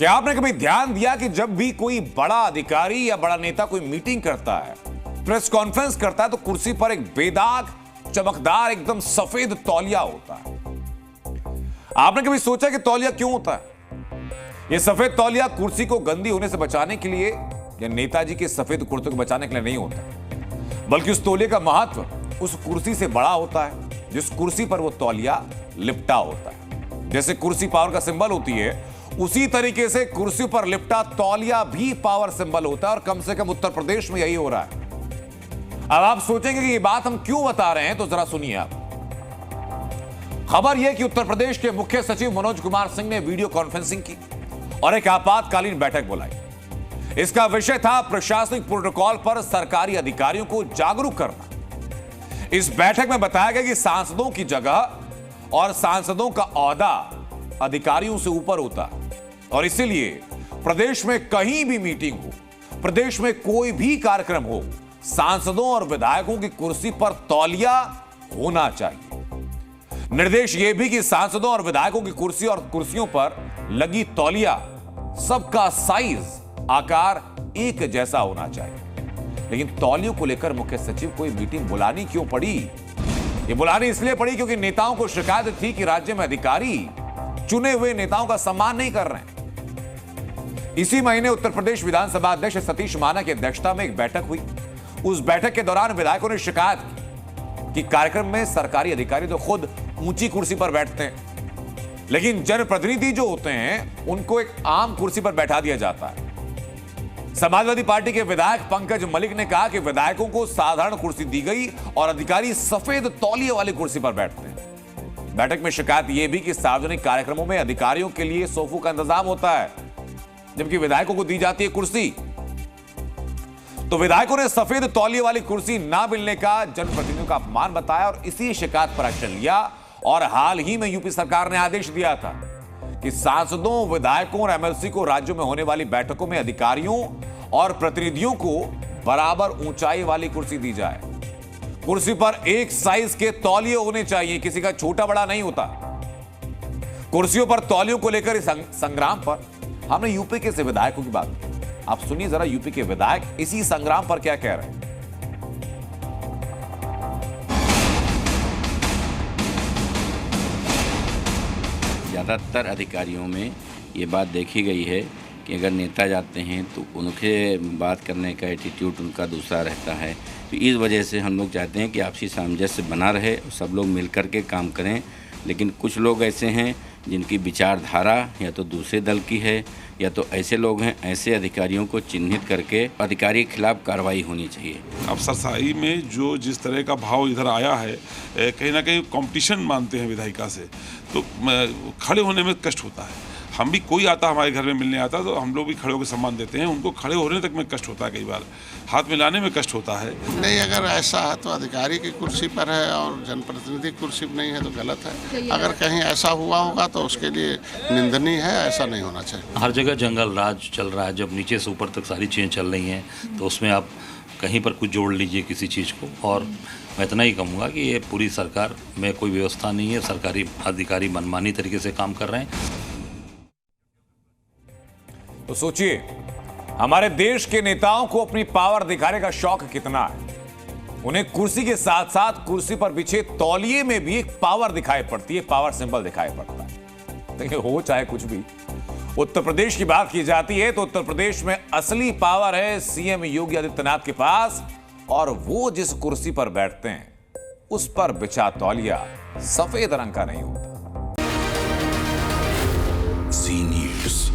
क्या आपने कभी ध्यान दिया कि जब भी कोई बड़ा अधिकारी या बड़ा नेता कोई मीटिंग करता है, प्रेस कॉन्फ्रेंस करता है, तो कुर्सी पर एक बेदाग चमकदार एकदम सफेद तौलिया होता है। आपने कभी सोचा कि तौलिया क्यों होता है? यह सफेद तौलिया कुर्सी को गंदी होने से बचाने के लिए या नेताजी के सफेद कुर्ते को बचाने के लिए नहीं होता, बल्कि उस तौलिया का महत्व उस कुर्सी से बड़ा होता है जिस कुर्सी पर वो तौलिया लिपटा होता है। जैसे कुर्सी पावर का सिंबल होती है, उसी तरीके से कुर्सी पर लिपटा तौलिया भी पावर सिंबल होता है, और कम से कम उत्तर प्रदेश में यही हो रहा है। अब आप सोचेंगे कि ये बात हम क्यों बता रहे हैं, तो जरा सुनिए आप। खबर यह कि उत्तर प्रदेश के मुख्य सचिव मनोज कुमार सिंह ने वीडियो कॉन्फ्रेंसिंग की और एक आपातकालीन बैठक बुलाई। इसका विषय था प्रशासनिक प्रोटोकॉल पर सरकारी अधिकारियों को जागरूक करना। इस बैठक में बताया गया कि सांसदों की जगह और सांसदों का ओहदा अधिकारियों से ऊपर होता है, और इसीलिए प्रदेश में कहीं भी मीटिंग हो, प्रदेश में कोई भी कार्यक्रम हो, सांसदों और विधायकों की कुर्सी पर तौलिया होना चाहिए। निर्देश यह भी कि सांसदों और विधायकों की कुर्सी और कुर्सियों पर लगी तौलिया सबका साइज आकार एक जैसा होना चाहिए। लेकिन तौलियों को लेकर मुख्य सचिव को मीटिंग बुलानी क्यों पड़ी? ये बुलानी इसलिए पड़ी क्योंकि नेताओं को शिकायत थी कि राज्य में अधिकारी चुने हुए नेताओं का सम्मान नहीं कर रहे हैं। इसी महीने उत्तर प्रदेश विधानसभा अध्यक्ष सतीश महाना की अध्यक्षता में एक बैठक हुई। उस बैठक के दौरान विधायकों ने शिकायत की कि कार्यक्रम में सरकारी अधिकारी तो खुद ऊंची कुर्सी पर बैठते हैं, लेकिन जनप्रतिनिधि जो होते हैं उनको एक आम कुर्सी पर बैठा दिया जाता है। समाजवादी पार्टी के विधायक पंकज मलिक ने कहा कि विधायकों को साधारण कुर्सी दी गई और अधिकारी सफेद तौलिए वाली कुर्सी पर बैठते हैं। बैठक में शिकायत यह भी कि सार्वजनिक कार्यक्रमों में अधिकारियों के लिए सोफों का इंतजाम होता है, जबकि विधायकों को दी जाती है कुर्सी। तो विधायकों ने सफेद तौलिए वाली कुर्सी ना मिलने का जनप्रतिनिधियों का अपमान बताया और इसी शिकायत पर एक्शन लिया। और हाल ही में यूपी सरकार ने आदेश दिया था कि सांसदों, विधायकों और एमएलसी को राज्यों में होने वाली बैठकों में अधिकारियों और प्रतिनिधियों को बराबर ऊंचाई वाली कुर्सी दी जाए। कुर्सी पर एक साइज के तौलिए होने चाहिए, किसी का छोटा बड़ा नहीं होता। कुर्सियों पर तौलियों को लेकर इस संग्राम पर हमने यूपी के से विधायकों की बात की। आप सुनिए जरा यूपी के विधायक इसी संग्राम पर क्या कह रहे हैं। ज़्यादातर अधिकारियों में ये बात देखी गई है कि अगर नेता जाते हैं तो उनके बात करने का एटीट्यूड उनका दूसरा रहता है। तो इस वजह से हम लोग चाहते हैं कि आपसी सामंजस्य बना रहे, सब लोग मिल कर के काम करें। लेकिन कुछ लोग ऐसे हैं जिनकी विचारधारा या तो दूसरे दल की है या तो ऐसे लोग हैं, ऐसे अधिकारियों को चिन्हित करके अधिकारी के खिलाफ कार्रवाई होनी चाहिए। अफसरशाही में जो जिस तरह का भाव इधर आया है, कहीं ना कहीं कंपटीशन मानते हैं विधायिका से, तो खड़े होने में कष्ट होता है। हम भी, कोई आता हमारे घर में मिलने आता तो हम लोग भी खड़े होकर सम्मान देते हैं, उनको खड़े होने तक में कष्ट होता है, कई बार हाथ मिलाने में कष्ट होता है। नहीं, अगर ऐसा है तो अधिकारी की कुर्सी पर है और जनप्रतिनिधि कुर्सी पर नहीं है तो गलत है। अगर कहीं ऐसा हुआ होगा तो उसके लिए निंदनीय है, ऐसा नहीं होना चाहिए। हर जगह जंगल राज चल रहा है, जब नीचे से ऊपर तक सारी चीज़ें चल रही हैं तो उसमें आप कहीं पर कुछ जोड़ लीजिए किसी चीज़ को। और मैं इतना ही कहूँगा कि ये पूरी सरकार में कोई व्यवस्था नहीं है, सरकारी अधिकारी मनमानी तरीके से काम कर रहे हैं। तो सोचिए, हमारे देश के नेताओं को अपनी पावर दिखाने का शौक कितना है। उन्हें कुर्सी के साथ साथ कुर्सी पर बिछे तौलिए में भी एक पावर दिखाई पड़ती है, पावर सिंबल दिखाई पड़ता है। देखिए, हो चाहे कुछ भी, उत्तर प्रदेश की बात की जाती है तो उत्तर प्रदेश में असली पावर है सीएम योगी आदित्यनाथ के पास, और वो जिस कुर्सी पर बैठते हैं उस पर बिछा तौलिया सफेद रंग का नहीं होता। सी न्यूज़।